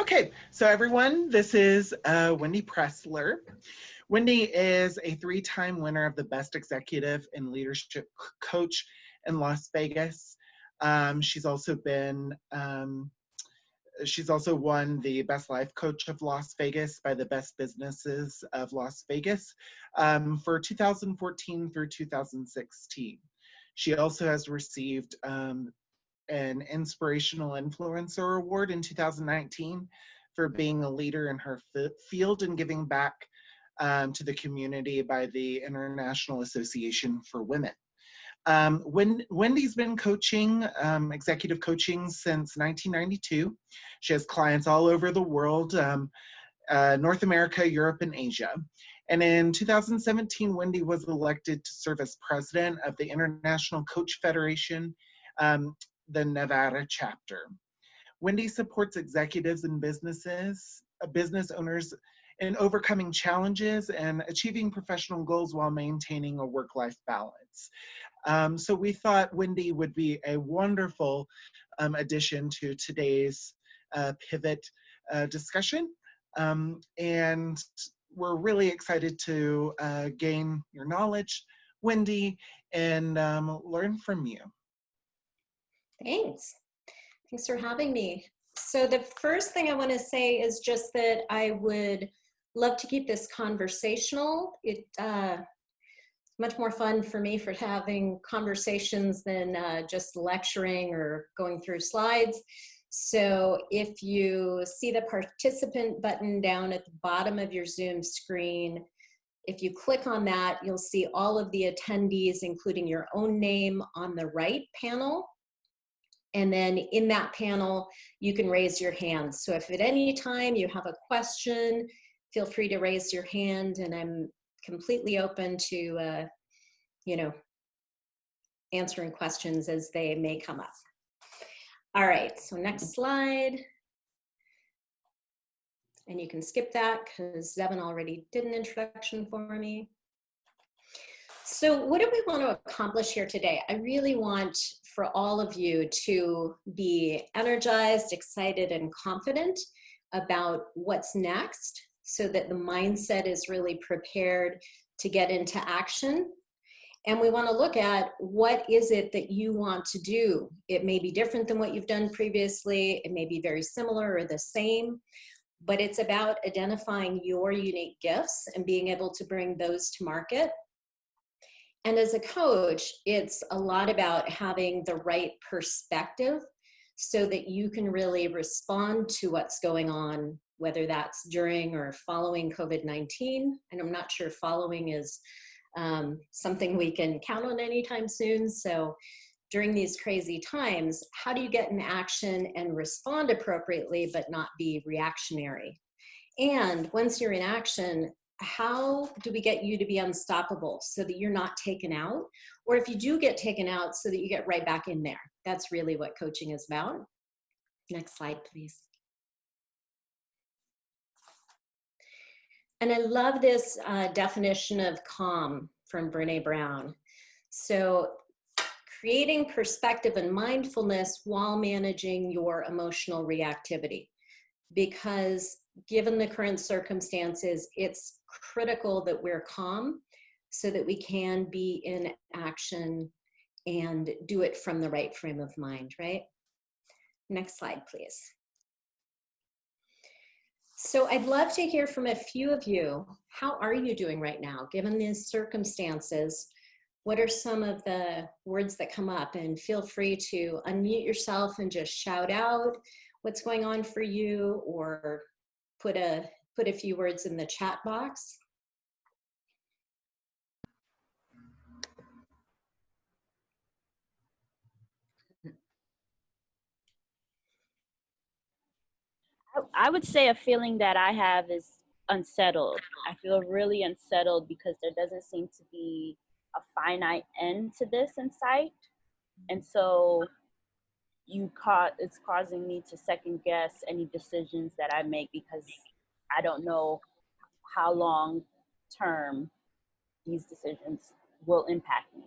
Okay, so everyone, this is Wendy Preyssler. Wendy is a 3-time winner of the Best Executive and Leadership Coach in Las Vegas. She's also won the Best Life Coach of Las Vegas by the Best Businesses of Las Vegas for 2014 through 2016. She also has received an Inspirational Influencer Award in 2019 for being a leader in her field and giving back to the community by the International Association for Women. Wendy's been coaching, executive coaching since 1992. She has clients all over the world, North America, Europe, and Asia. And in 2017, Wendy was elected to serve as president of the International Coach Federation, the Nevada chapter. Wendy supports executives and business owners in overcoming challenges and achieving professional goals while maintaining a work-life balance. So we thought Wendy would be a wonderful addition to today's pivot discussion. And we're really excited to gain your knowledge, Wendy, and learn from you. Thanks. Thanks for having me. So the first thing I want to say is just that I would love to keep this conversational. It's much more fun for me for having conversations than just lecturing or going through slides. So if you see the participant button down at the bottom of your Zoom screen, if you click on that, you'll see all of the attendees, including your own name, on the right panel. And then in that panel, you can raise your hand. So if at any time you have a question, feel free to raise your hand, and I'm completely open to, answering questions as they may come up. All right, so next slide. And you can skip that because Zevin already did an introduction for me. So what do we want to accomplish here today? I really want for all of you to be energized, excited, and confident about what's next so that the mindset is really prepared to get into action. And we want to look at what is it that you want to do. It may be different than what you've done previously. It may be very similar or the same, but it's about identifying your unique gifts and being able to bring those to market. And as a coach, it's a lot about having the right perspective so that you can really respond to what's going on, whether that's during or following COVID-19. And I'm not sure following is something we can count on anytime soon. So during these crazy times, how do you get in action and respond appropriately, but not be reactionary? And once you're in action, how do we get you to be unstoppable so that you're not taken out? Or if you do get taken out, so that you get right back in there. That's really what coaching is about. Next slide, please. And I love this definition of calm from Brené Brown. So creating perspective and mindfulness while managing your emotional reactivity. Because given the current circumstances, it's critical that we're calm so that we can be in action and do it from the right frame of mind, right? Next slide, please. So I'd love to hear from a few of you. How are you doing right now, given these circumstances? What are some of the words that come up? And feel free to unmute yourself and just shout out what's going on for you, or put a few words in the chat box. I would say a feeling that I have is unsettled. I feel really unsettled because there doesn't seem to be a finite end to this in sight. And so it's causing me to second guess any decisions that I make because I don't know how long term these decisions will impact me.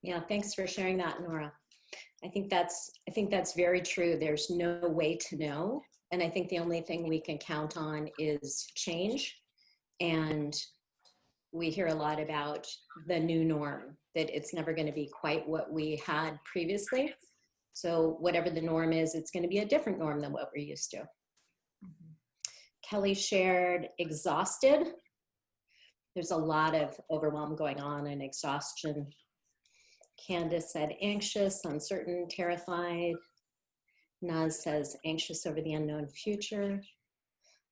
Yeah, thanks for sharing that, Nora. I think that's very true. There's no way to know. And I think the only thing we can count on is change. And we hear a lot about the new norm, that it's never going to be quite what we had previously. So whatever the norm is, it's going to be a different norm than what we're used to. Mm-hmm. Kelly shared exhausted. There's a lot of overwhelm going on and exhaustion. Candace said anxious, uncertain, terrified. Naz says anxious over the unknown future.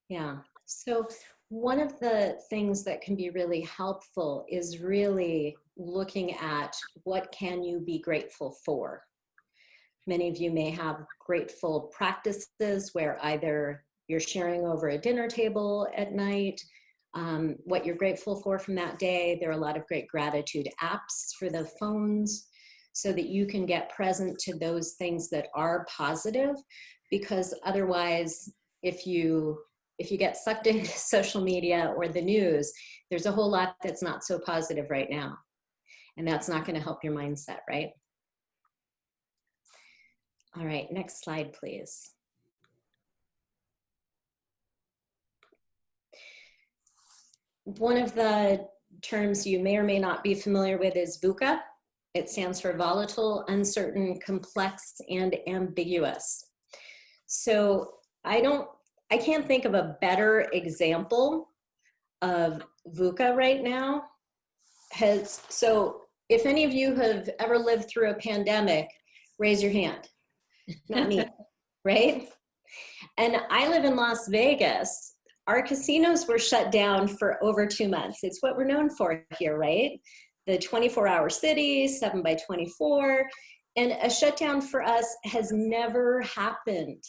Yeah, so one of the things that can be really helpful is really looking at what can you be grateful for. Many of you may have grateful practices where either you're sharing over a dinner table at night, what you're grateful for from that day. There are a lot of great gratitude apps for the phones so that you can get present to those things that are positive, because otherwise, if you get sucked into social media or the news, there's a whole lot that's not so positive right now. And that's not going to help your mindset, right? All right, next slide, please. One of the terms you may or may not be familiar with is VUCA. It stands for volatile, uncertain, complex, and ambiguous. So I can't think of a better example of VUCA right now. So if any of you have ever lived through a pandemic, raise your hand. Not me, right? And I live in Las Vegas. Our casinos were shut down for over 2 months. It's what we're known for here, right? The 24-hour city, 7 by 24. And a shutdown for us has never happened.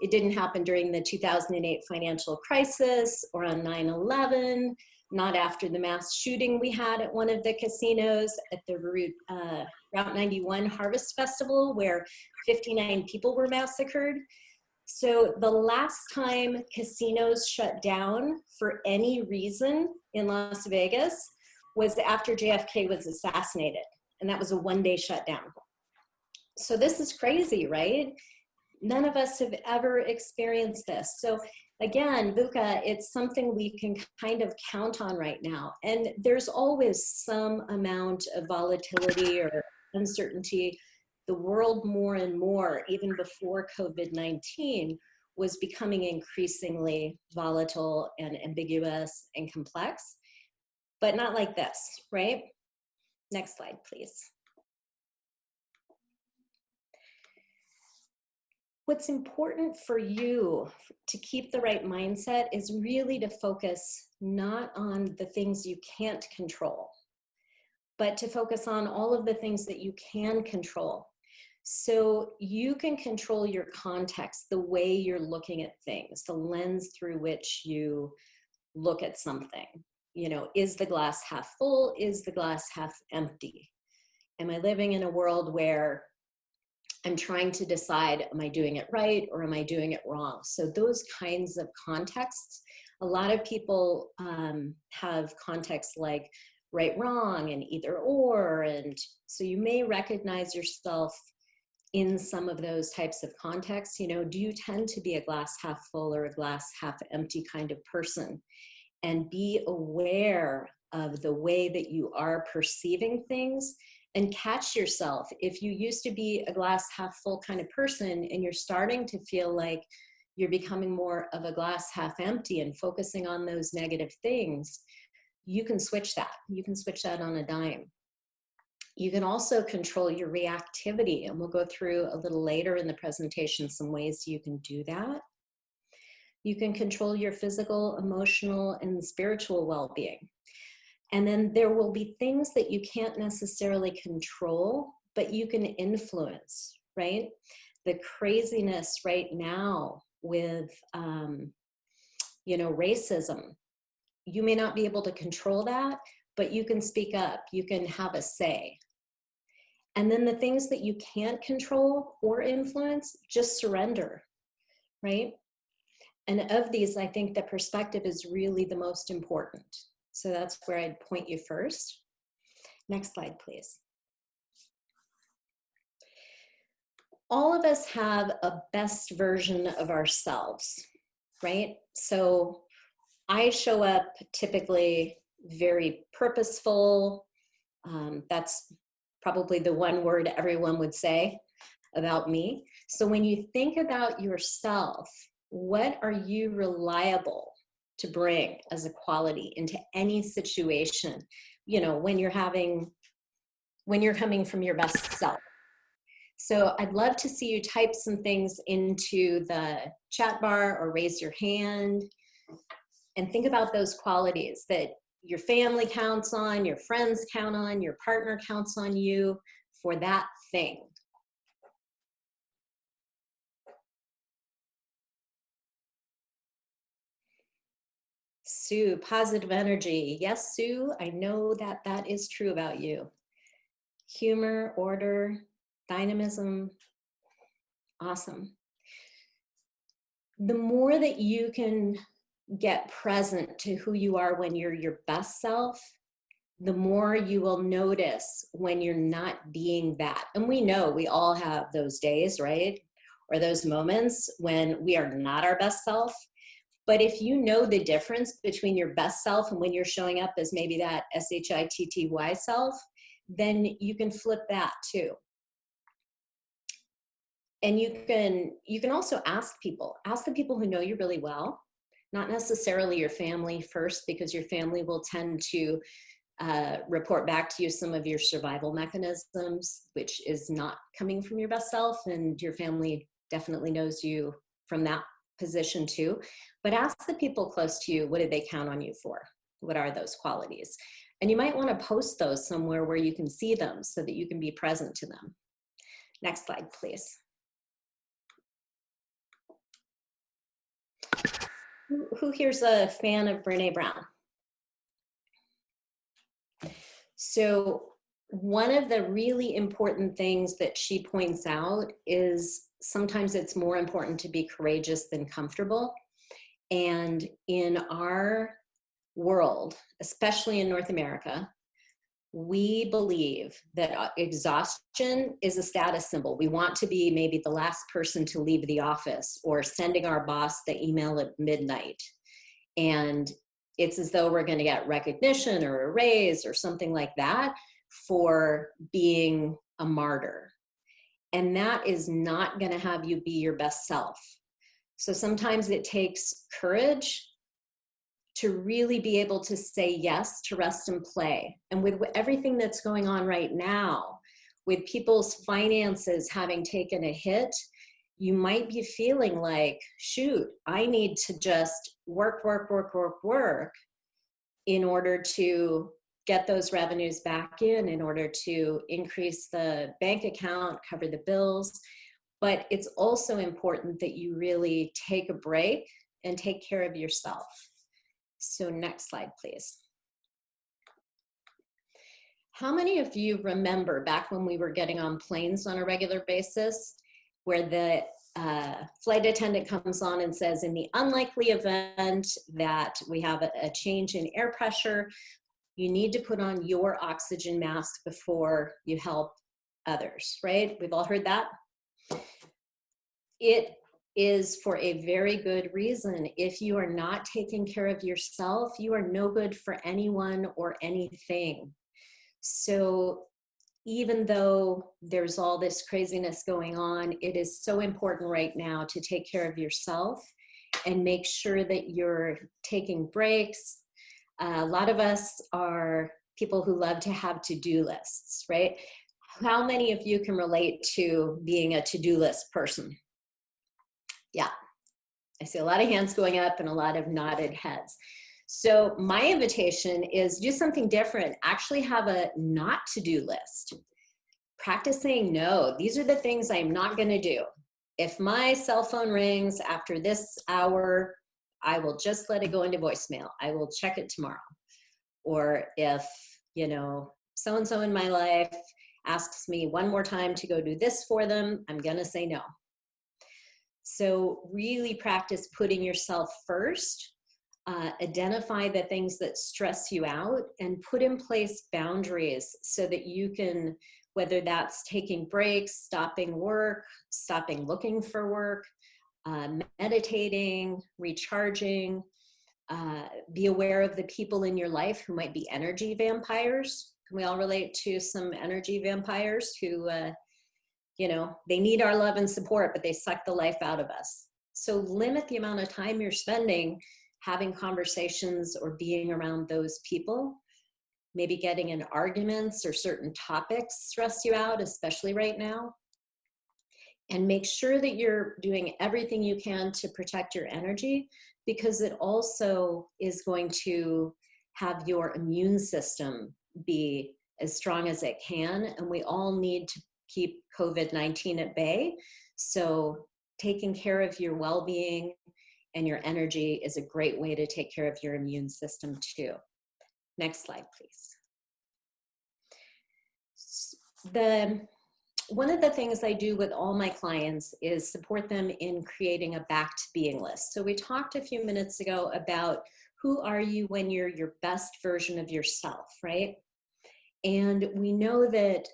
It didn't happen during the 2008 financial crisis or on 9/11, not after the mass shooting we had at one of the casinos at the Route 91 Harvest Festival, where 59 people were massacred. So the last time casinos shut down for any reason in Las Vegas was after JFK was assassinated, and that was a one-day shutdown. So this is crazy, right? None of us have ever experienced this. So again, VUCA, it's something we can kind of count on right now. And there's always some amount of volatility or uncertainty. The world more and more, even before COVID-19, was becoming increasingly volatile and ambiguous and complex, but not like this, right? Next slide, please. What's important for you to keep the right mindset is really to focus not on the things you can't control, but to focus on all of the things that you can control. So you can control your context, the way you're looking at things, the lens through which you look at something. You know, is the glass half full? Is the glass half empty? Am I living in a world where I'm trying to decide, am I doing it right or am I doing it wrong? So those kinds of contexts, a lot of people have contexts like right, wrong, and either or. And so you may recognize yourself in some of those types of contexts. You know, do you tend to be a glass half full or a glass half empty kind of person? And be aware of the way that you are perceiving things, and catch yourself. If you used to be a glass half full kind of person and you're starting to feel like you're becoming more of a glass half empty and focusing on those negative things, you can switch that. You can switch that on a dime. You can also control your reactivity, and we'll go through a little later in the presentation some ways you can do that. You can control your physical, emotional, and spiritual well-being. And then there will be things that you can't necessarily control, but you can influence, right? The craziness right now with, you know, racism, you may not be able to control that, but you can speak up, you can have a say. And then the things that you can't control or influence, just surrender, right? And of these, I think the perspective is really the most important. So that's where I'd point you first. Next slide, please. all of us have a best version of ourselves, right? So I show up typically very purposeful. That's probably the one word everyone would say about me. So when you think about yourself, what are you reliable to bring as a quality into any situation, you know, when you're coming from your best self? So I'd love to see you type some things into the chat bar or raise your hand and think about those qualities that your family counts on, your friends count on, your partner counts on you for that thing. Sue, positive energy. Yes, Sue, I know that that is true about you. Humor, order, dynamism. Awesome. The more that you can get present to who you are when you're your best self, the more you will notice when you're not being that. And we know we all have those days, right? Or those moments when we are not our best self. But if you know the difference between your best self and when you're showing up as maybe that SHITTY self, then you can flip that too. And you can also ask the people who know you really well, not necessarily your family first, because your family will tend to report back to you some of your survival mechanisms, which is not coming from your best self, and your family definitely knows you from that position too. But ask the people close to you, what did they count on you for? What are those qualities? And you might want to post those somewhere where you can see them so that you can be present to them. Next slide, please. Who here's a fan of Brené Brown? So one of the really important things that she points out is sometimes it's more important to be courageous than comfortable. And in our world, especially in North America, we believe that exhaustion is a status symbol. We want to be maybe the last person to leave the office or sending our boss the email at midnight. And it's as though we're going to get recognition or a raise or something like that for being a martyr. And that is not going to have you be your best self. So sometimes it takes courage to really be able to say yes to rest and play. And with everything that's going on right now, with people's finances having taken a hit, you might be feeling like, shoot, I need to just work in order to get those revenues back in order to increase the bank account, cover the bills. But it's also important that you really take a break and take care of yourself. So next slide, please. How many of you remember back when we were getting on planes on a regular basis where the flight attendant comes on and says, in the unlikely event that we have a change in air pressure, you need to put on your oxygen mask before you help others, right? We've all heard that. It is for a very good reason. If you are not taking care of yourself, you are no good for anyone or anything. So even though there's all this craziness going on, it is so important right now to take care of yourself and make sure that you're taking breaks. A lot of us are people who love to have to-do lists, right? How many of you can relate to being a to-do list person? Yeah, I see a lot of hands going up and a lot of nodded heads. So my invitation is do something different. Actually have a not to-do list. Practice saying no. These are the things I'm not going to do. If my cell phone rings after this hour, I will just let it go into voicemail. I will check it tomorrow. Or if, you know, so-and-so in my life asks me one more time to go do this for them, I'm going to say no. So really practice putting yourself first, identify the things that stress you out, and put in place boundaries so that you can whether that's taking breaks, stopping work, stopping looking for work, meditating, recharging. Be aware of the people in your life who might be energy vampires. Can we all relate to some energy vampires who, you know, they need our love and support, but they suck the life out of us. So limit the amount of time you're spending having conversations or being around those people. Maybe getting in arguments or certain topics stress you out, especially right now. And make sure that you're doing everything you can to protect your energy, because it also is going to have your immune system be as strong as it can. And we all need to keep COVID-19 at bay. So taking care of your well-being and your energy is a great way to take care of your immune system too. Next slide, please. One of the things I do with all my clients is support them in creating a back to being list. So we talked a few minutes ago about who are you when you're your best version of yourself, right? And we know that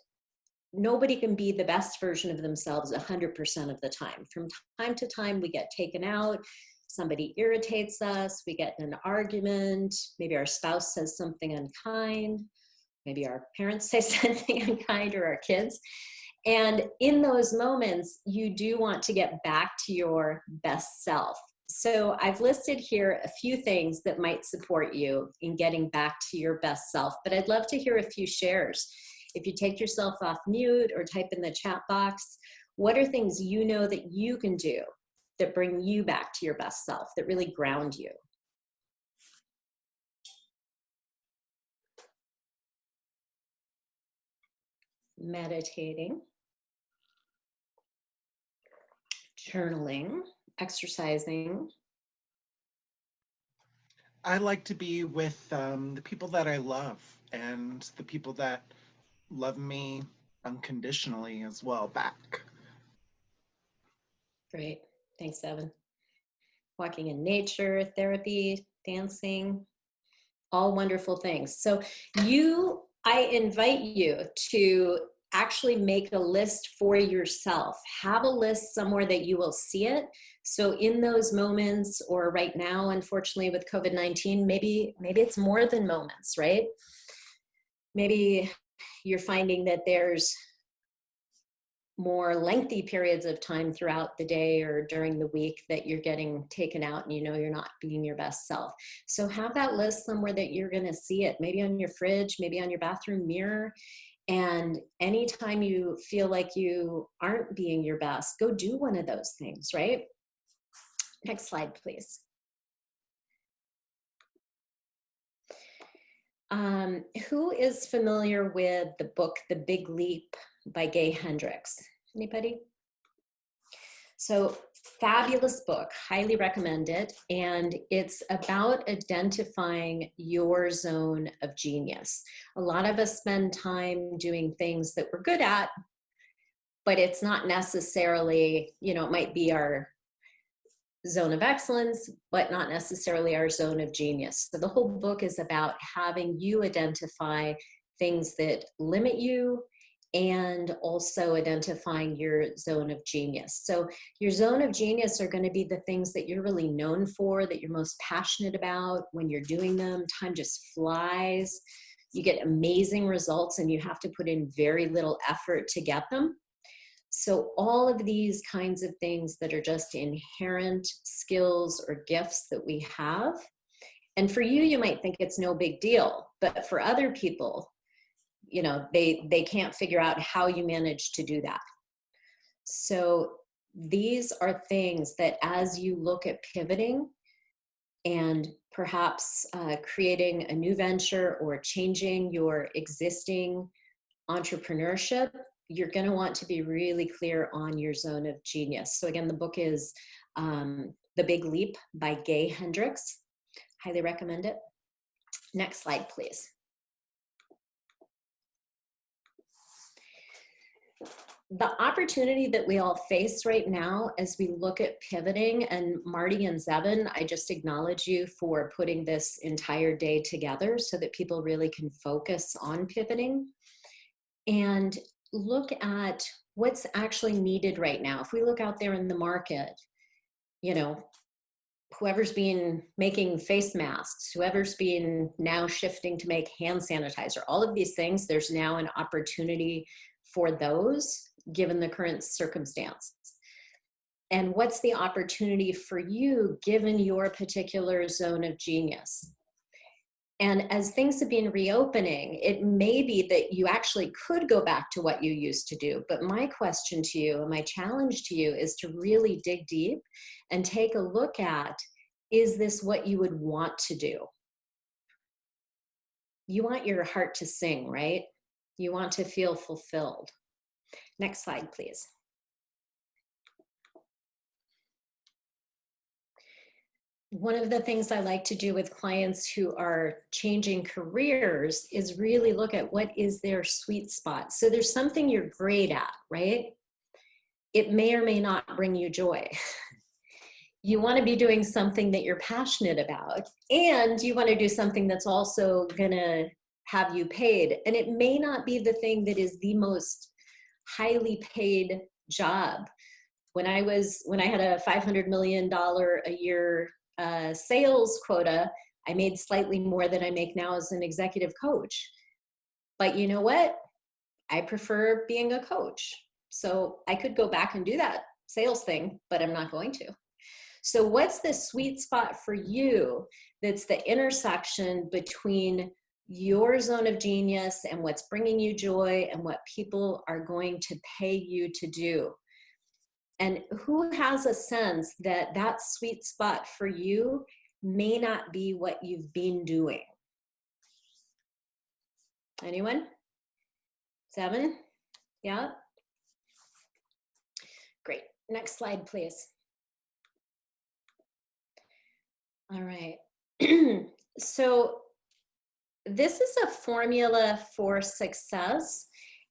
nobody can be the best version of themselves 100% of the time. From time to time, we get taken out. Somebody irritates us, we get in an argument, maybe our spouse says something unkind, maybe our parents say something unkind, or our kids. And in those moments, you do want to get back to your best self. So I've listed here a few things that might support you in getting back to your best self, but I'd love to hear a few shares. If you take yourself off mute or type in the chat box, what are things you know that you can do that bring you back to your best self, that really ground you? Meditating, journaling, exercising. I like to be with the people that I love and the people that love me unconditionally as well back. Great. Thanks, Evan. Walking in nature, therapy, dancing, all wonderful things. So I invite you to actually make a list for yourself. Have a list somewhere that you will see it. So in those moments, or right now, unfortunately with COVID-19, maybe it's more than moments, right? Maybe you're finding that there's more lengthy periods of time throughout the day or during the week that you're getting taken out and you know you're not being your best self. So have that list somewhere that you're going to see it, maybe on your fridge, maybe on your bathroom mirror. And anytime you feel like you aren't being your best, go do one of those things, right? Next slide, please. Who is familiar with the book, The Big Leap by Gay Hendricks? Anybody? So fabulous book, highly recommend it. And it's about identifying your zone of genius. A lot of us spend time doing things that we're good at, but it's not necessarily, you know, it might be our zone of excellence, but not necessarily our zone of genius. So the whole book is about having you identify things that limit you and also identifying your zone of genius. So your zone of genius are going to be the things that you're really known for, that you're most passionate about. When you're doing them, time just flies. You get amazing results and you have to put in very little effort to get them. So all of these kinds of things that are just inherent skills or gifts that we have. And for you, you might think it's no big deal, but for other people, you know, they can't figure out how you manage to do that. So these are things that as you look at pivoting and perhaps creating a new venture or changing your existing entrepreneurship, you're going to want to be really clear on your zone of genius. So again, the book is The Big Leap by Gay Hendricks. Highly recommend it. Next slide, please. The opportunity that we all face right now as we look at pivoting, and Marty and Zevin, I just acknowledge you for putting this entire day together so that people really can focus on pivoting. And look at what's actually needed right now. If we look out there in the market, you know, whoever's been making face masks, whoever's been now shifting to make hand sanitizer, all of these things, there's now an opportunity for those given the current circumstance. And what's the opportunity for you given your particular zone of genius? And as things have been reopening, it may be that you actually could go back to what you used to do. But my question to you and my challenge to you is to really dig deep and take a look at, is this what you would want to do? You want your heart to sing, right? You want to feel fulfilled. Next slide, please. One of the things I like to do with clients who are changing careers is really look at what is their sweet spot. So there's something you're great at, right? It may or may not bring you joy. You want to be doing something that you're passionate about, and you want to do something that's also going to have you paid. And it may not be the thing that is the most highly paid job. When I had a $500 million a year sales quota, I made slightly more than I make now as an executive coach. But you know what? I prefer being a coach. So I could go back and do that sales thing, but I'm not going to. So what's the sweet spot for you that's the intersection between your zone of genius and what's bringing you joy and what people are going to pay you to do? And who has a sense that that sweet spot for you may not be what you've been doing? Anyone? 7? Yeah? Great. Next slide, please. All right. So this is a formula for success.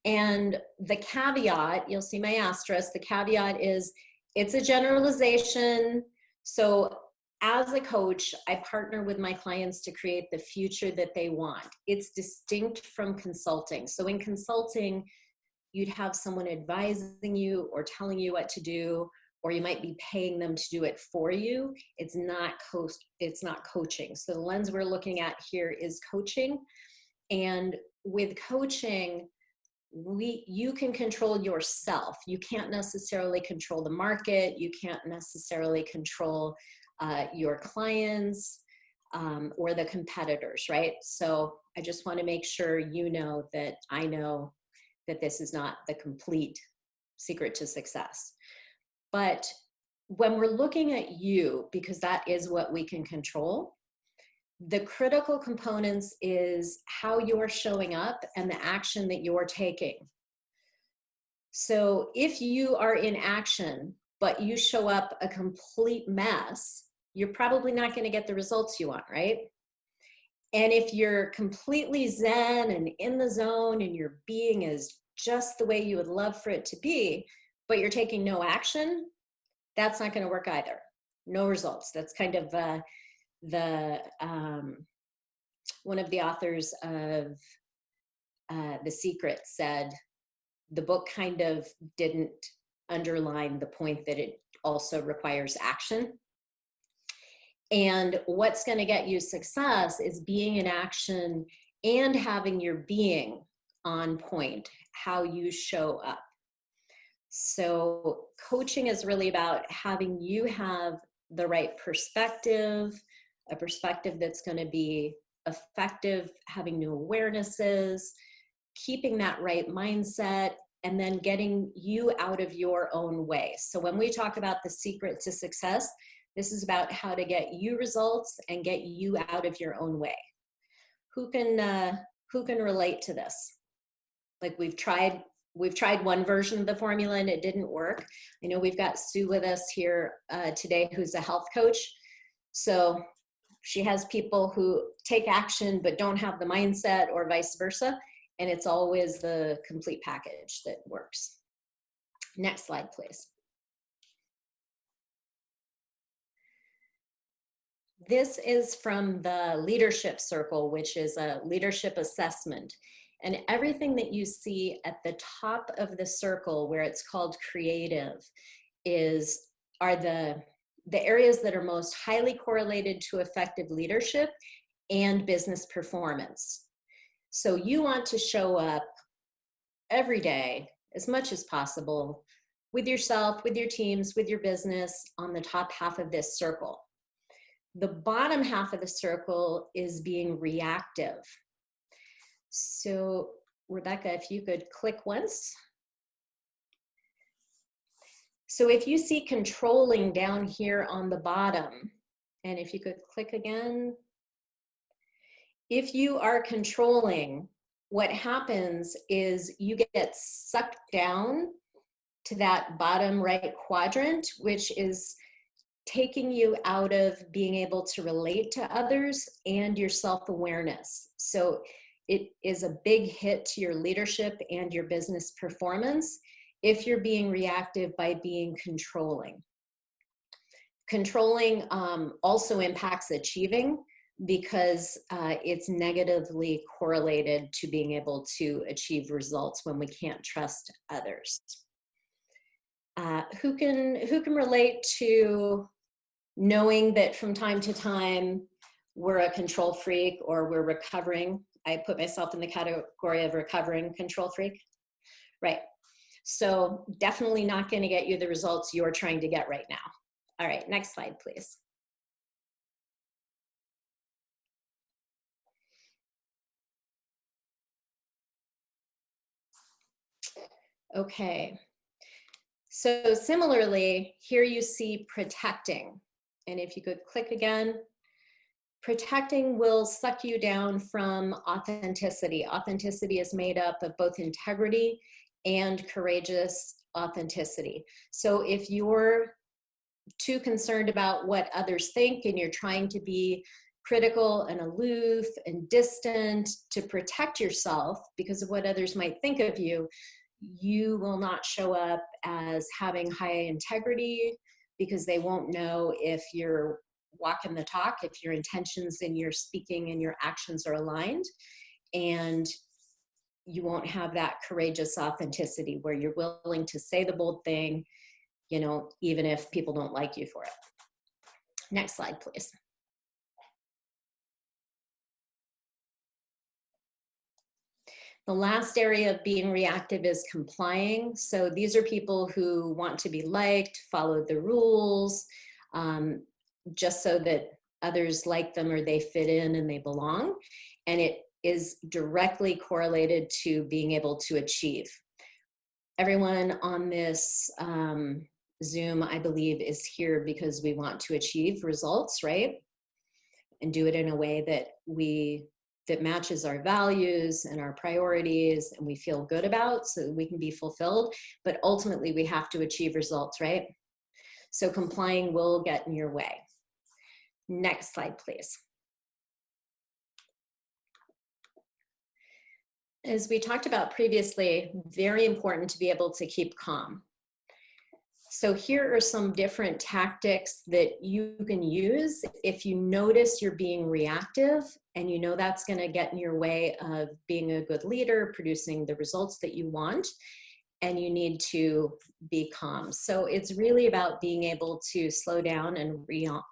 And the caveat, you'll see my asterisk, the caveat is it's a generalization. So as a coach, I partner with my clients to create the future that they want. It's distinct from consulting. So in consulting, you'd have someone advising you or telling you what to do, or you might be paying them to do it for you. It's not coaching. So the lens we're looking at here is coaching. And with coaching, you can control yourself. You can't necessarily control the market. You can't necessarily control your clients or the competitors, right? So I just want to make sure you know that I know that this is not the complete secret to success. But when we're looking at you, because that is what we can control, the critical components is how you're showing up and the action that you're taking. So if you are in action, but you show up a complete mess, you're probably not going to get the results you want, right? And if you're completely zen and in the zone and your being is just the way you would love for it to be, but you're taking no action, that's not going to work either. No results. That's kind of one of the authors of The Secret said the book kind of didn't underline the point that it also requires action. And what's going to get you success is being in action and having your being on point, how you show up. So coaching is really about having you have the right perspective, a perspective that's going to be effective, having new awarenesses, keeping that right mindset, and then getting you out of your own way. So when we talk about the secret to success, this is about how to get you results and get you out of your own way. Who can relate to this? Like we've tried one version of the formula and it didn't work. I know we've got Sue with us here today, who's a health coach. So she has people who take action but don't have the mindset, or vice versa. And it's always the complete package that works. Next slide, please. This is from the Leadership Circle, which is a leadership assessment. And everything that you see at the top of the circle where it's called creative are the areas that are most highly correlated to effective leadership and business performance. So you want to show up every day as much as possible with yourself, with your teams, with your business on the top half of this circle. The bottom half of the circle is being reactive. So Rebecca, if you could click once. So if you see controlling down here on the bottom, and if you could click again, if you are controlling, what happens is you get sucked down to that bottom right quadrant, which is taking you out of being able to relate to others and your self-awareness. So it is a big hit to your leadership and your business performance if you're being reactive by being controlling. Controlling also impacts achieving because it's negatively correlated to being able to achieve results when we can't trust others. Who can relate to knowing that from time to time we're a control freak or we're recovering? I put myself in the category of recovering control freak. Right. So definitely not going to get you the results you're trying to get right now. All right, next slide, please. Okay. So similarly, here you see protecting. And if you could click again, protecting will suck you down from authenticity. Authenticity is made up of both integrity and courageous authenticity. So if you're too concerned about what others think and you're trying to be critical and aloof and distant to protect yourself because of what others might think of you, you will not show up as having high integrity because they won't know if you're walking the talk, if your intentions and your speaking and your actions are aligned, and you won't have that courageous authenticity where you're willing to say the bold thing, you know, even if people don't like you for it. Next slide, please. The last area of being reactive is complying. So these are people who want to be liked, follow the rules, just so that others like them or they fit in and they belong. And it is directly correlated to being able to achieve. Everyone on this Zoom, I believe, is here because we want to achieve results, right? And do it in a way that matches our values and our priorities and we feel good about so that we can be fulfilled. But ultimately, we have to achieve results, right? So complying will get in your way. Next slide, please. As we talked about previously, very important to be able to keep calm. So here are some different tactics that you can use if you notice you're being reactive and you know that's going to get in your way of being a good leader, producing the results that you want, and you need to be calm. So it's really about being able to slow down and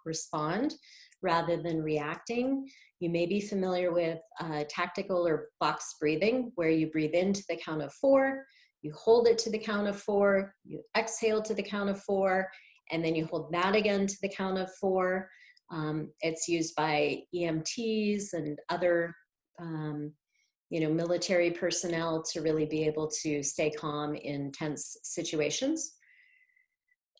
respond rather than reacting. You may be familiar with tactical or box breathing, where you breathe into the count of 4, you hold it to the count of 4, you exhale to the count of 4, and then you hold that again to the count of 4. It's used by EMTs and other military personnel to really be able to stay calm in tense situations.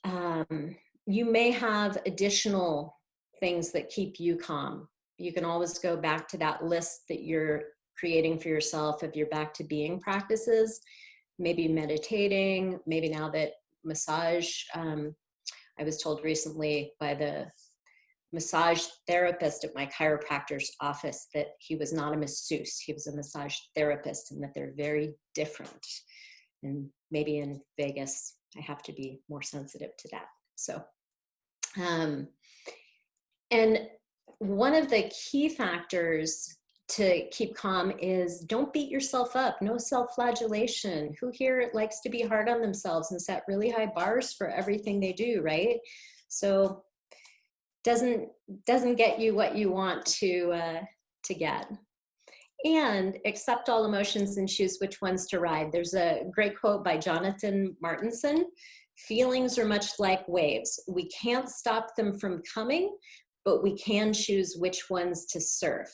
You may have additional things that keep you calm. You can always go back to that list that you're creating for yourself of your back to being practices, maybe meditating, maybe now that massage. I was told recently by the massage therapist at my chiropractor's office that he was not a masseuse, he was a massage therapist, and that they're very different. And maybe in Vegas, I have to be more sensitive to that. So, and one of the key factors to keep calm is don't beat yourself up. No self-flagellation. Who here likes to be hard on themselves and set really high bars for everything they do, right? So doesn't get you what you want to get. And accept all emotions and choose which ones to ride. There's a great quote by Jonathan Martinson. Feelings are much like waves. We can't stop them from coming, but we can choose which ones to surf.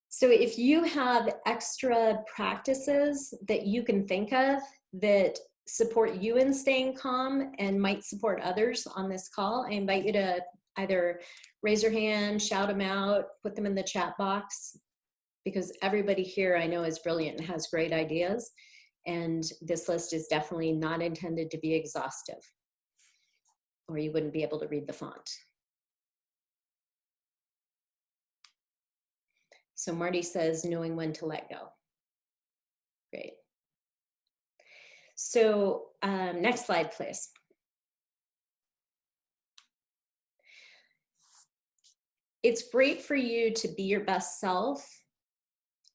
So if you have extra practices that you can think of that support you in staying calm and might support others on this call, I invite you to either raise your hand, shout them out, put them in the chat box, because everybody here I know is brilliant and has great ideas. And this list is definitely not intended to be exhaustive, or you wouldn't be able to read the font. So Marty says, knowing when to let go. Great. So next slide, please. It's great for you to be your best self,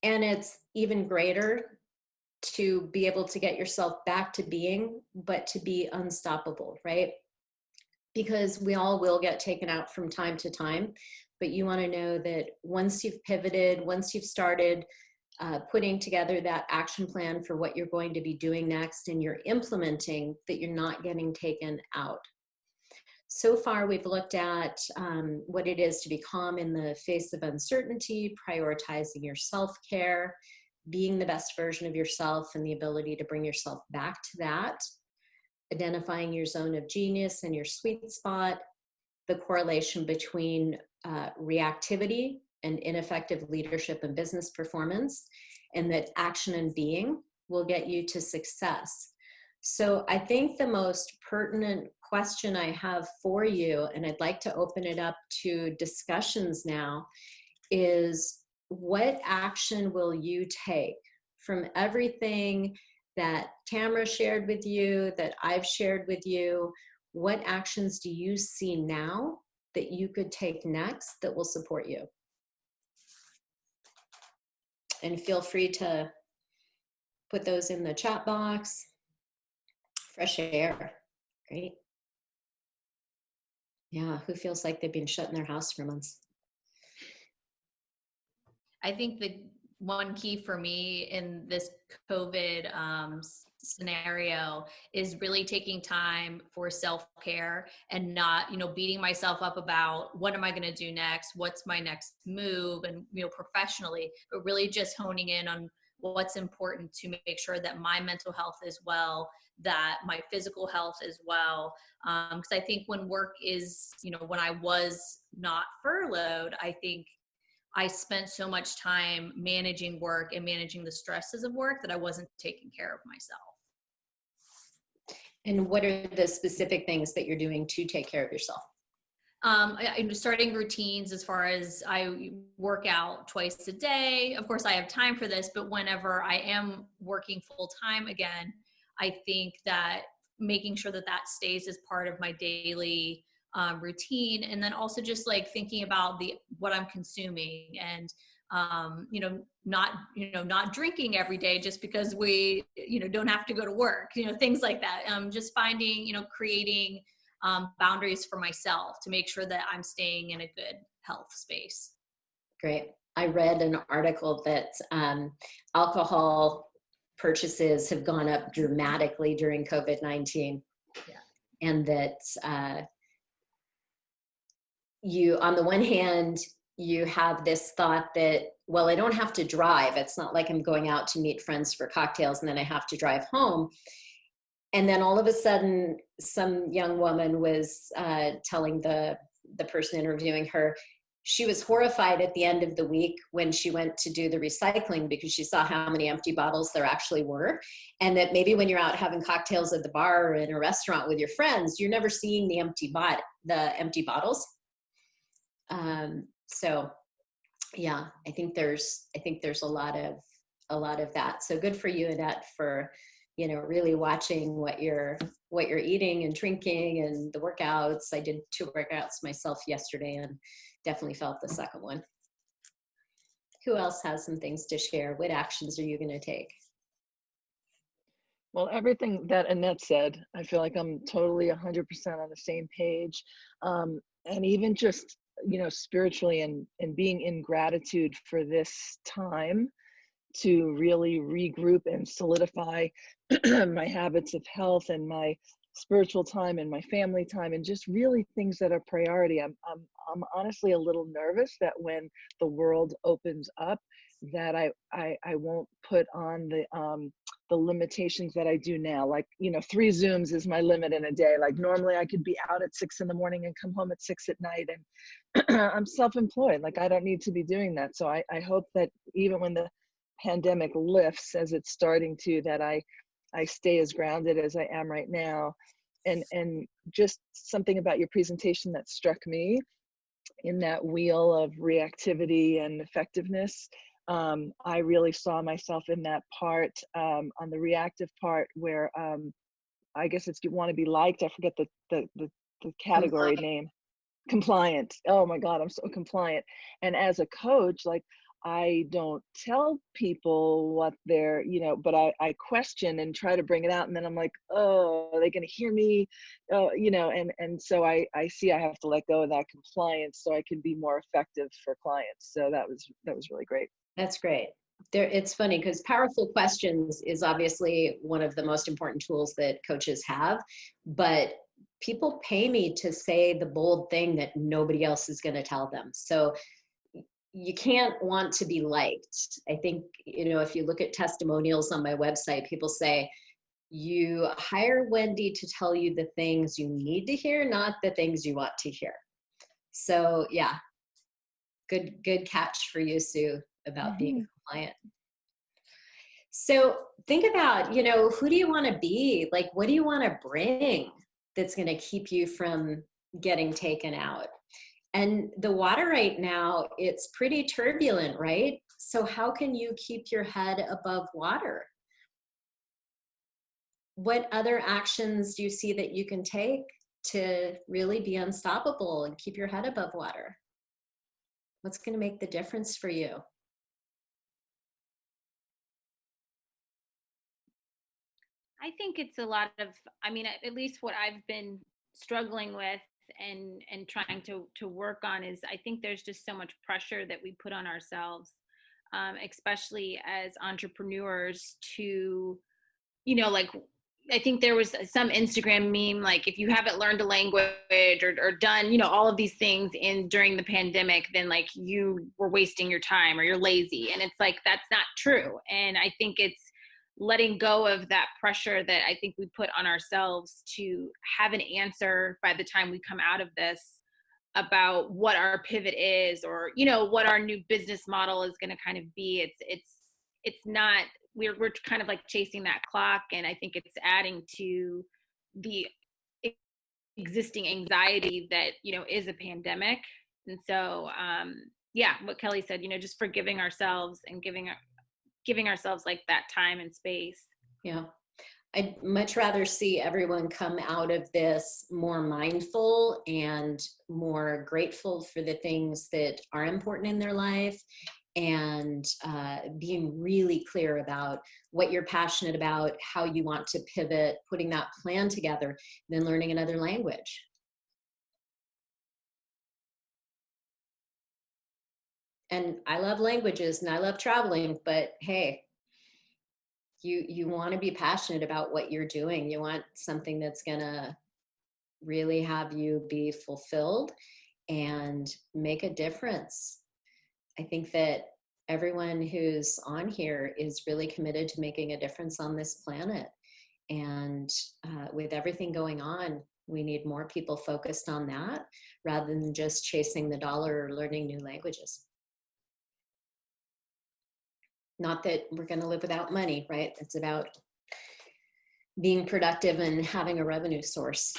and it's even greater to be able to get yourself back to being, but to be unstoppable, right? Because we all will get taken out from time to time, but you want to know that once you've pivoted, once you've started putting together that action plan for what you're going to be doing next, and you're implementing, that you're not getting taken out. So far, we've looked at what it is to be calm in the face of uncertainty, prioritizing your self-care, being the best version of yourself, and the ability to bring yourself back to that, identifying your zone of genius and your sweet spot, the correlation between reactivity and ineffective leadership and business performance, and that action and being will get you to success. So I think the most pertinent question I have for you, and I'd like to open it up to discussions now, is what action will you take from everything that Tamara shared with you, that I've shared with you? What actions do you see now that you could take next that will support you? And feel free to put those in the chat box. Fresh air, great. Yeah, who feels like they've been shut in their house for months? I think the one key for me in this COVID scenario is really taking time for self-care and not, beating myself up about what am I going to do next? What's my next move? And, professionally, but really just honing in on what's important to make sure that my mental health is well, that my physical health is well. Because I think when work is, when I was not furloughed, I think I spent so much time managing work and managing the stresses of work that I wasn't taking care of myself. And what are the specific things that you're doing to take care of yourself? I'm starting routines as far as I work out twice a day. Of course, I have time for this, but whenever I am working full time again, I think that making sure that that stays as part of my daily routine. And then also just like thinking about what I'm consuming and, not drinking every day just because we, don't have to go to work, things like that. Just finding, creating boundaries for myself to make sure that I'm staying in a good health space. Great. I read an article that alcohol purchases have gone up dramatically during COVID-19. Yeah. And that you, on the one hand, you have this thought that, well, I don't have to drive. It's not like I'm going out to meet friends for cocktails and then I have to drive home. And then all of a sudden, some young woman was telling the person interviewing her, she was horrified at the end of the week when she went to do the recycling because she saw how many empty bottles there actually were. And that maybe when you're out having cocktails at the bar or in a restaurant with your friends, you're never seeing the empty bottles. So yeah, I think there's a lot of that. So good for you, Annette, for, really watching what you're eating and drinking and the workouts. I did 2 workouts myself yesterday and definitely felt the second one. Who else has some things to share? What actions are you going to take? Well, everything that Annette said, I feel like I'm totally 100% on the same page. And even just, spiritually and being in gratitude for this time to really regroup and solidify my habits of health and my spiritual time and my family time and just really things that are priority. I'm honestly a little nervous that when the world opens up that I won't put on the limitations that I do now. Like, 3 Zooms is my limit in a day. Like normally I could be out at 6 in the morning and come home at 6 at night, and I'm self-employed. Like I don't need to be doing that. So I hope that even when the pandemic lifts, as it's starting to, that I stay as grounded as I am right now. And just something about your presentation that struck me in that wheel of reactivity and effectiveness. I really saw myself in that part, on the reactive part where I guess it's you want to be liked. I forget the category name. Compliant. Oh my God, I'm so compliant. And as a coach, like I don't tell people what they're, but I question and try to bring it out. And then I'm like, oh, are they going to hear me? Oh, and so I see I have to let go of that compliance so I can be more effective for clients. So that was really great. That's great. It's funny because powerful questions is obviously one of the most important tools that coaches have, but people pay me to say the bold thing that nobody else is going to tell them. So you can't want to be liked. I think, if you look at testimonials on my website, people say, you hire Wendy to tell you the things you need to hear, not the things you want to hear. So yeah, good catch for you, Sue, about being compliant. So think about, who do you want to be? Like, what do you want to bring that's going to keep you from getting taken out? And the water right now, it's pretty turbulent, right? So how can you keep your head above water? What other actions do you see that you can take to really be unstoppable and keep your head above water? What's going to make the difference for you? I think it's a lot of, at least what I've been struggling with and trying to work on is I think there's just so much pressure that we put on ourselves, especially as entrepreneurs to, like, I think there was some Instagram meme, like if you haven't learned a language or done, all of these things during the pandemic, then like you were wasting your time or you're lazy. And it's like, that's not true. And I think it's letting go of that pressure that I think we put on ourselves to have an answer by the time we come out of this about what our pivot is, or, what our new business model is going to kind of be. It's not, we're kind of like chasing that clock. And I think it's adding to the existing anxiety that, is a pandemic. And so, what Kelly said, just forgiving ourselves and giving ourselves like that time and space. Yeah. I'd much rather see everyone come out of this more mindful and more grateful for the things that are important in their life, and being really clear about what you're passionate about, how you want to pivot, putting that plan together, then learning another language. And I love languages and I love traveling, but hey, you want to be passionate about what you're doing. You want something that's going to really have you be fulfilled and make a difference. I think that everyone who's on here is really committed to making a difference on this planet. And with everything going on, we need more people focused on that rather than just chasing the dollar or learning new languages. Not that we're going to live without money, right? It's about being productive and having a revenue source,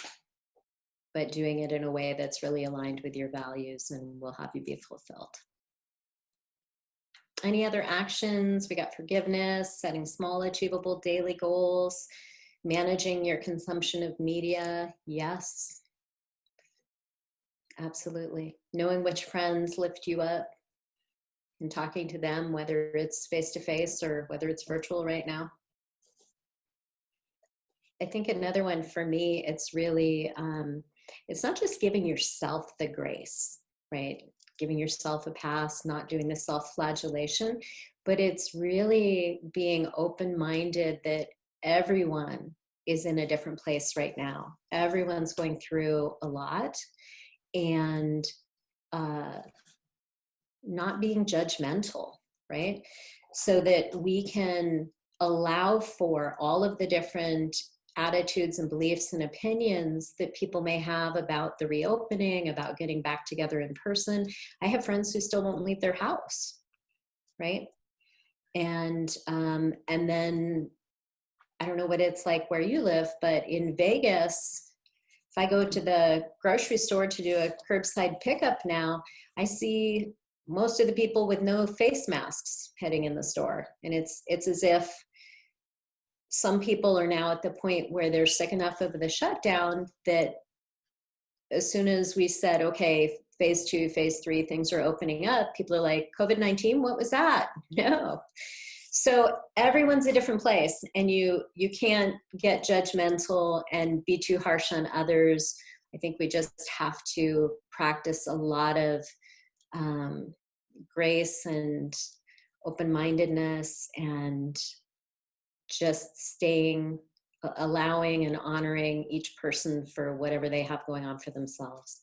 but doing it in a way that's really aligned with your values and will have you be fulfilled. Any other actions? We got forgiveness, setting small, achievable daily goals, managing your consumption of media. Yes, absolutely. Knowing which friends lift you up, and talking to them, whether it's face-to-face or whether it's virtual right now. I think another one for me, it's really, it's not just giving yourself the grace, right? Giving yourself a pass, not doing the self-flagellation, but it's really being open-minded that everyone is in a different place right now. Everyone's going through a lot, and not being judgmental, right? So that we can allow for all of the different attitudes and beliefs and opinions that people may have about the reopening, about getting back together in person. I have friends who still won't leave their house, right? And then I don't know what it's like where you live, but in Vegas, if I go to the grocery store to do a curbside pickup now, I see most of the people with no face masks heading in the store. And it's as if some people are now at the point where they're sick enough of the shutdown that as soon as we said, okay, phase 2, phase 3, things are opening up, people are like, COVID-19, what was that? No. So everyone's a different place, and you can't get judgmental and be too harsh on others. I think we just have to practice a lot of grace and open-mindedness, and just allowing and honoring each person for whatever they have going on for themselves.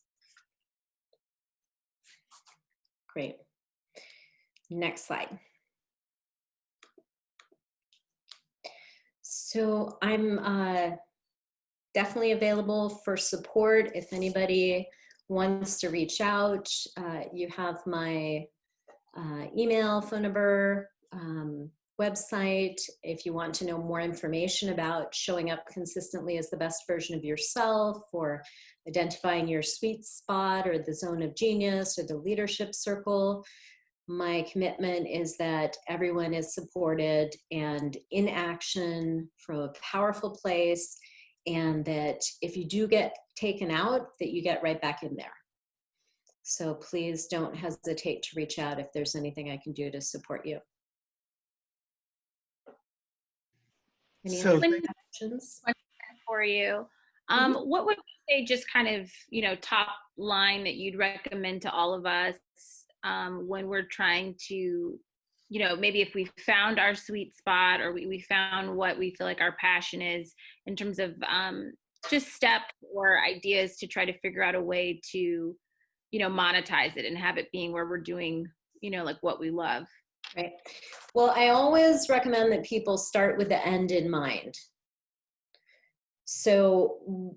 Great. Next slide. So I'm definitely available for support. If anybody wants to reach out, you have my email, phone number, website. If you want to know more information about showing up consistently as the best version of yourself, or identifying your sweet spot or the zone of genius or the leadership circle, my commitment is that everyone is supported and in action from a powerful place, and that if you do get taken out, that you get right back in there. So please don't hesitate to reach out if there's anything I can do to support you. Any So other questions? For you. What would you say, just kind of, top line that you'd recommend to all of us when we're trying to, maybe if we found our sweet spot, or we found what we feel like our passion is, in terms of just steps or ideas to try to figure out a way to, monetize it and have it being where we're doing, like what we love? Right. Well, I always recommend that people start with the end in mind. So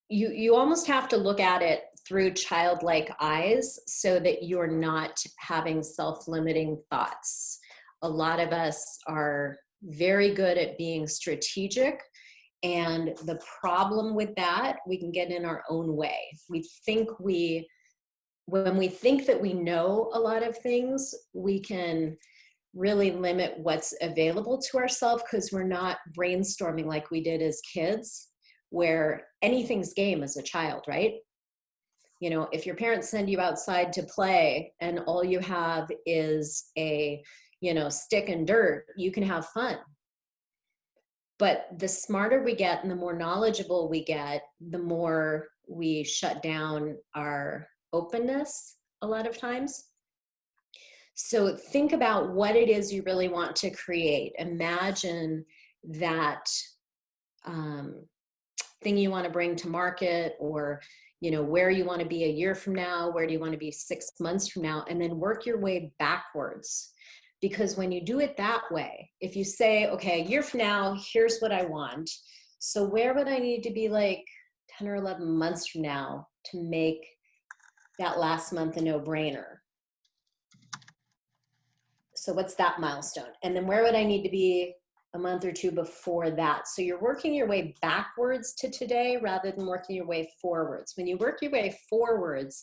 you almost have to look at it through childlike eyes, so that you're not having self-limiting thoughts. A lot of us are very good at being strategic, and the problem with that, we can get in our own way. When we think that we know a lot of things, we can really limit what's available to ourselves, because we're not brainstorming like we did as kids, where anything's game as a child, right? If your parents send you outside to play and all you have is a, stick and dirt, you can have fun. But the smarter we get and the more knowledgeable we get, the more we shut down our openness a lot of times. So think about what it is you really want to create. Imagine that thing you want to bring to market, or where you want to be a year from now, where do you want to be 6 months from now, and then work your way backwards. Because when you do it that way, if you say, okay, a year from now, here's what I want. So where would I need to be like 10 or 11 months from now to make that last month a no-brainer? So what's that milestone? And then where would I need to be a month or two before that? So you're working your way backwards to today rather than working your way forwards. When you work your way forwards,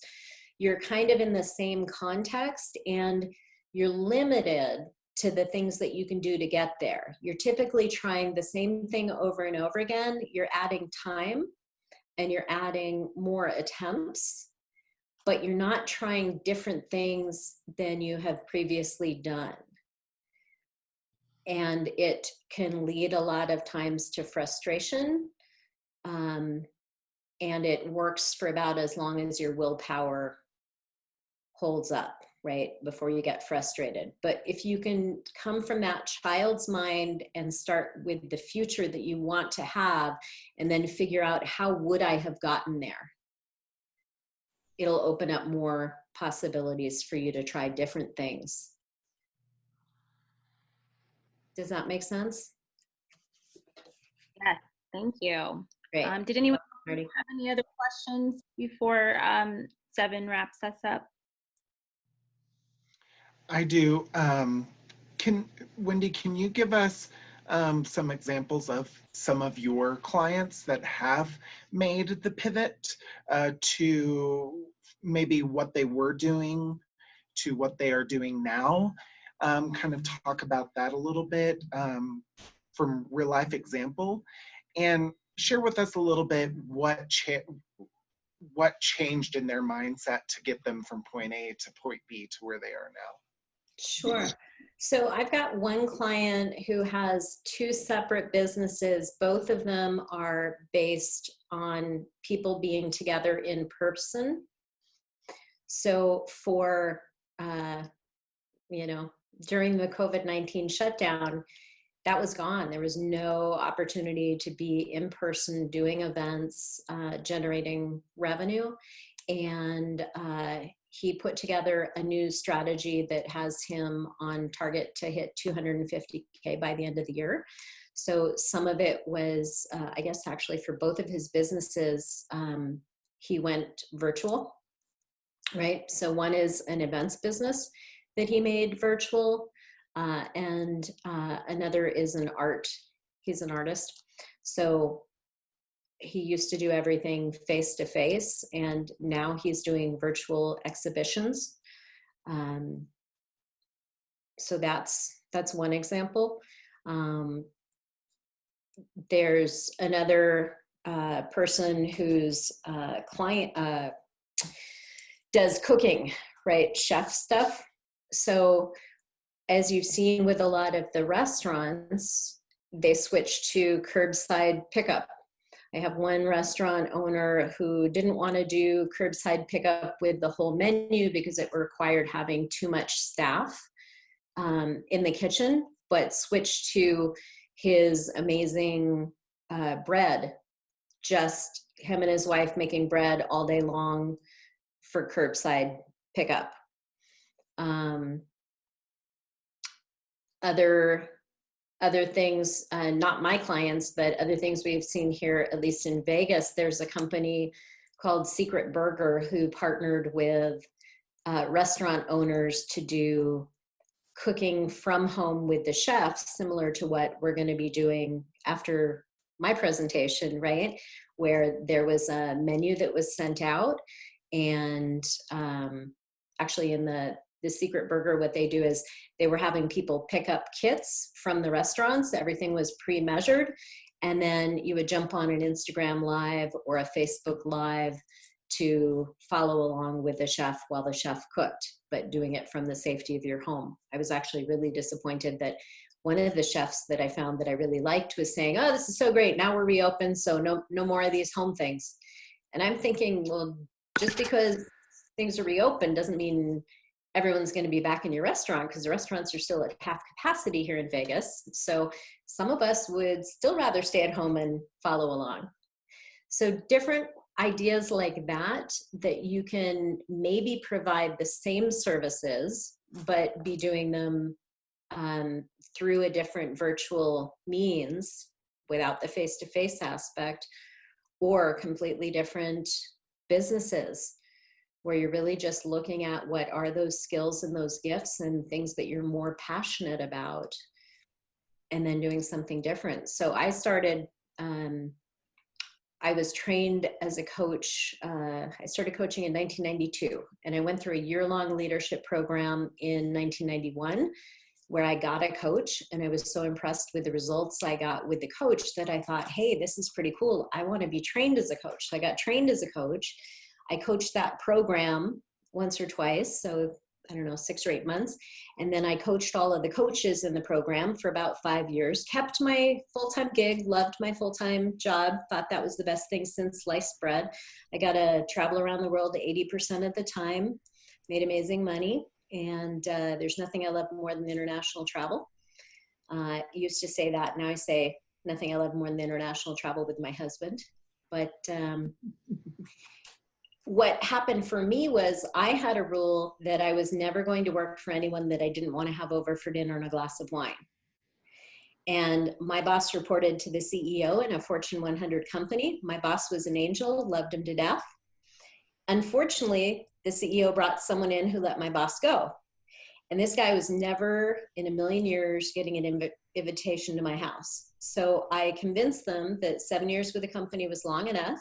you're kind of in the same context, and you're limited to the things that you can do to get there. You're typically trying the same thing over and over again. You're adding time and you're adding more attempts. but you're not trying different things than you have previously done. And it can lead a lot of times to frustration. And it works for about as long as your willpower holds up, right? Before you get frustrated. But if you can come from that child's mind and start with the future that you want to have, and then figure out how would I have gotten there, it'll open up more possibilities for you to try different things. Does that make sense? Yes, thank you. Great. Did anyone Ready? have any other questions before Seven wraps us up? I do. Wendy, can you give us some examples of some of your clients that have made the pivot to maybe what they were doing to what they are doing now? Kind of talk about that a little bit from real life example, and share with us a little bit what changed in their mindset to get them from point A to point B to where they are now. Sure. So I've got one client who has two separate businesses. Both of them are based on people being together in person. So for, during the COVID-19 shutdown, that was gone. There was no opportunity to be in person doing events, generating revenue. And he put together a new strategy that has him on target to hit 250K by the end of the year. So some of it was, I guess actually for both of his businesses, he went virtual, right? So one is an events business that he made virtual, and another is an art. He's an artist. So he used to do everything face to face, and now he's doing virtual exhibitions. So that's one example. There's another person whose client does cooking, right? Chef stuff. So as you've seen with a lot of the restaurants, they switched to curbside pickup. I have one restaurant owner who didn't want to do curbside pickup with the whole menu because it required having too much staff in the kitchen, but switched to his amazing bread, just him and his wife making bread all day long for curbside pickup. Other things, not my clients, but other things we've seen here, at least in Vegas, there's a company called Secret Burger who partnered with restaurant owners to do cooking from home with the chefs, similar to what we're going to be doing after my presentation, right? Where there was a menu that was sent out, and actually in the Secret Burger, what they do is they were having people pick up kits from the restaurants. Everything was pre-measured. And then you would jump on an Instagram Live or a Facebook Live to follow along with the chef while the chef cooked, but doing it from the safety of your home. I was actually really disappointed that one of the chefs that I found that I really liked was saying, oh, this is so great. Now we're reopened, so no more of these home things. And I'm thinking, well, just because things are reopened doesn't mean everyone's going to be back in your restaurant, because the restaurants are still at half capacity here in Vegas. So some of us would still rather stay at home and follow along. So different ideas like that you can maybe provide the same services, but be doing them through a different virtual means without the face-to-face aspect, or completely different businesses, where you're really just looking at what are those skills and those gifts and things that you're more passionate about, and then doing something different. So I started, I was trained as a coach. I started coaching in 1992, and I went through a year-long leadership program in 1991 where I got a coach, and I was so impressed with the results I got with the coach that I thought, hey, this is pretty cool. I want to be trained as a coach. So I got trained as a coach. I coached that program once or twice. So I don't know, 6 or 8 months. And then I coached all of the coaches in the program for about 5 years, kept my full-time gig, loved my full-time job, thought that was the best thing since sliced bread. I got to travel around the world 80% of the time, made amazing money. And there's nothing I love more than international travel. I used to say that. Now I say nothing I love more than international travel with my husband. But what happened for me was I had a rule that I was never going to work for anyone that I didn't want to have over for dinner and a glass of wine. And my boss reported to the CEO in a Fortune 100 company. My boss was an angel, loved him to death. Unfortunately, the CEO brought someone in who let my boss go. And this guy was never in a million years getting an invitation to my house. So I convinced them that 7 years with the company was long enough.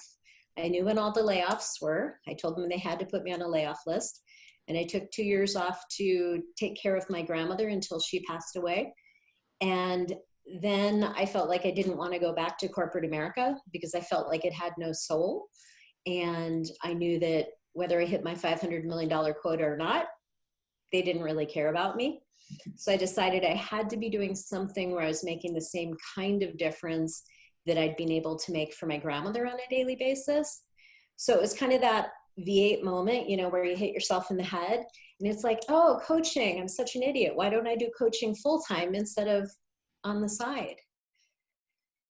I knew when all the layoffs were. I told them they had to put me on a layoff list. And I took 2 years off to take care of my grandmother until she passed away. And then I felt like I didn't want to go back to corporate America because I felt like it had no soul. And I knew that whether I hit my $500 million quota or not, they didn't really care about me. So I decided I had to be doing something where I was making the same kind of difference that I'd been able to make for my grandmother on a daily basis. So it was kind of that V8 moment, you know, where you hit yourself in the head and it's like, oh, coaching, I'm such an idiot. Why don't I do coaching full-time instead of on the side?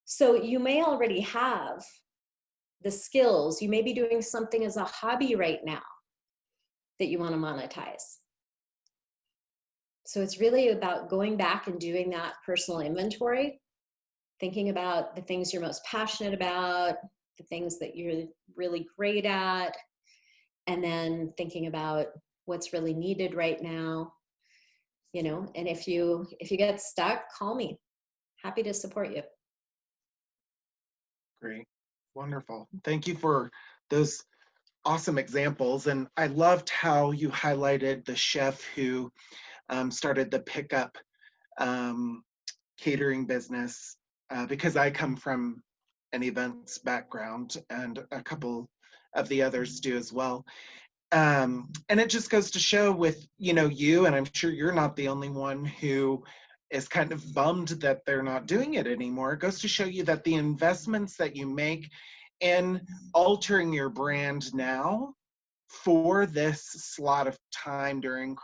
So you may already have the skills. You may be doing something as a hobby right now that you want to monetize. So it's really about going back and doing that personal inventory, thinking about the things you're most passionate about, the things that you're really great at, and then thinking about what's really needed right now, you know, and if you get stuck, call me. Happy to support you. Great. Wonderful. Thank you for those awesome examples. And I loved how you highlighted the chef who started the pickup catering business because I come from an events background and a couple of the others do as well. And it just goes to show with, you know, you, and I'm sure you're not the only one who is kind of bummed that they're not doing it anymore. It goes to show you that the investments that you make in altering your brand now for this slot of time during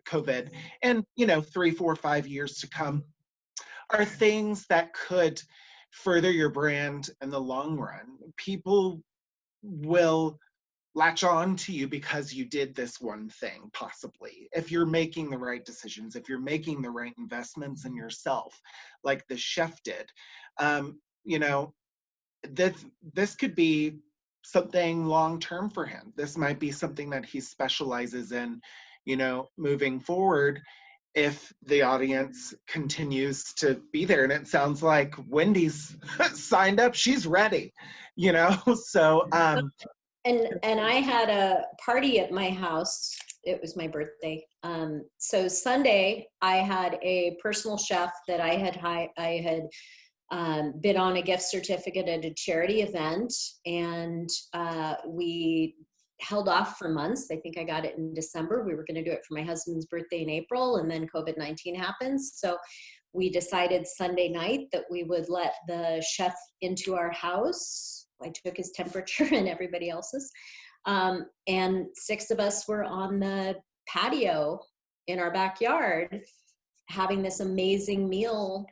COVID and, you know, 3, 4, 5 years to come are things that could further your brand in the long run. People will latch on to you because you did this one thing, possibly. If you're making the right decisions, if you're making the right investments in yourself, like the chef did, you know, this could be something long-term for him. This might be something that he specializes in, you know, moving forward if the audience continues to be there. And it sounds like Wendy's signed up, she's ready, you know, so. And I had a party at my house. It was my birthday. So Sunday I had a personal chef that I had bid on a gift certificate at a charity event, and we held off for months. I think I got it in December. We were going to do it for my husband's birthday in April, and then COVID-19 happens. So we decided Sunday night that we would let the chef into our house. I took his temperature and everybody else's. And 6 of us were on the patio in our backyard having this amazing meal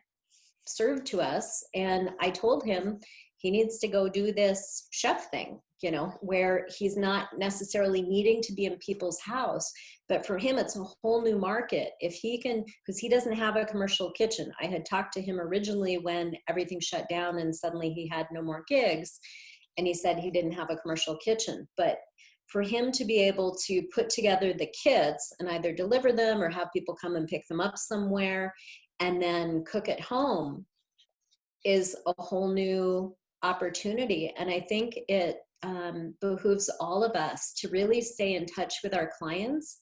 served to us. And I told him he needs to go do this chef thing, you know, where he's not necessarily needing to be in people's house, but for him, it's a whole new market. If he can, because he doesn't have a commercial kitchen. I had talked to him originally when everything shut down and suddenly he had no more gigs. And he said he didn't have a commercial kitchen, but for him to be able to put together the kits and either deliver them or have people come and pick them up somewhere and then cook at home is a whole new opportunity. And I think it behooves all of us to really stay in touch with our clients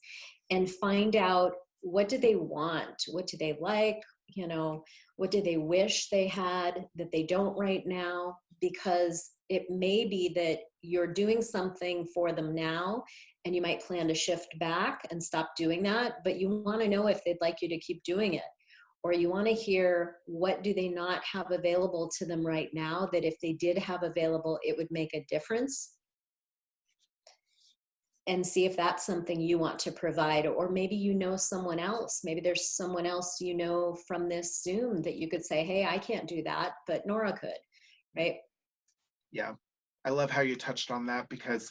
and find out, what do they want? What do they like? You know, What do they wish they had that they don't right now? Because it may be that you're doing something for them now and you might plan to shift back and stop doing that, but you want to know if they'd like you to keep doing it. Or you want to hear what do they not have available to them right now that if they did have available, it would make a difference. And see if that's something you want to provide. Or maybe you know someone else. Maybe there's someone else you know from this Zoom that you could say, hey, I can't do that, but Nora could, right? Yeah, I love how you touched on that, because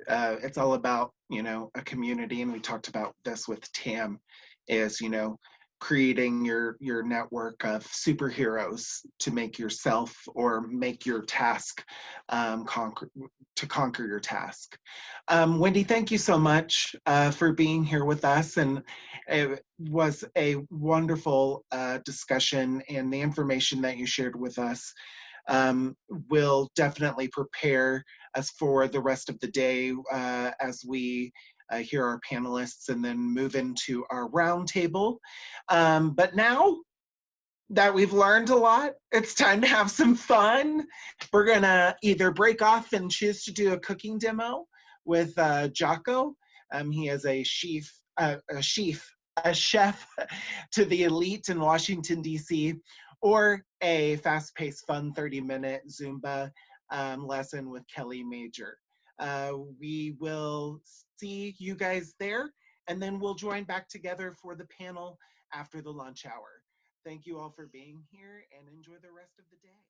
it's all about, you know, a community. And we talked about this with Tam, is, you know, creating your network of superheroes to make yourself, or make your task conquer your task. Wendy, thank you so much for being here with us, and it was a wonderful discussion, and the information that you shared with us will definitely prepare us for the rest of the day as we hear our panelists and then move into our roundtable. But now that we've learned a lot, it's time to have some fun. We're gonna either break off and choose to do a cooking demo with Jocko. He is a chef to the elite in Washington, D.C., or a fast-paced, fun 30-minute Zumba lesson with Kelly Major. We will see you guys there, and then we'll join back together for the panel after the lunch hour. Thank you all for being here, and enjoy the rest of the day.